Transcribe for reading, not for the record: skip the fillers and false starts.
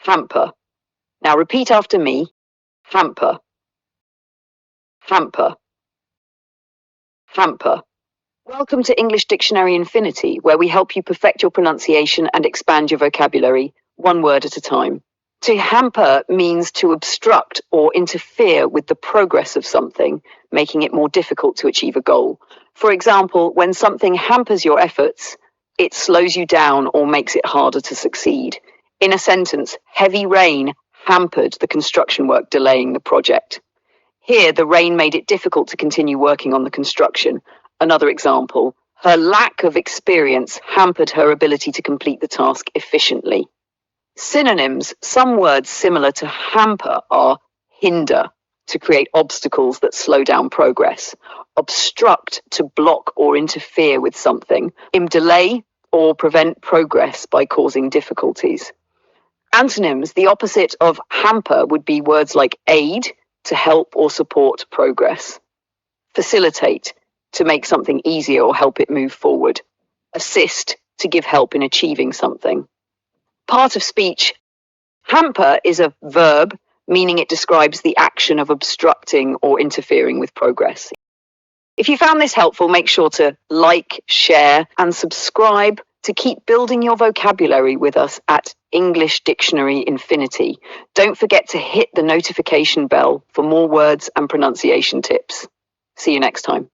Hamper. Now repeat after me. Hamper. Hamper. Hamper. Welcome to English Dictionary Infinity, where we help you perfect your pronunciation and expand your vocabulary, one word at a time. To hamper means to obstruct or interfere with the progress of something, making it more difficult to achieve a goal. For example, when something hampers your efforts, it slows you down or makes it harder to succeed. In a sentence, heavy rain hampered the construction work, delaying the project. Here, the rain made it difficult to continue working on the construction. Another example, her lack of experience hampered her ability to complete the task efficiently. Synonyms, some words similar to hamper, are hinder, to create obstacles that slow down progress, obstruct, to block or interfere with something, delay or prevent progress by causing difficulties. Antonyms, the opposite of hamper, would be words like aid, to help or support progress, facilitate, to make something easier or help it move forward, assist, to give help in achieving something. Part of speech. Hamper is a verb, meaning it describes the action of obstructing or interfering with progress. If you found this helpful, make sure to like, share, and subscribe to keep building your vocabulary with us at English Dictionary Infinity. Don't forget to hit the notification bell for more words and pronunciation tips. See you next time.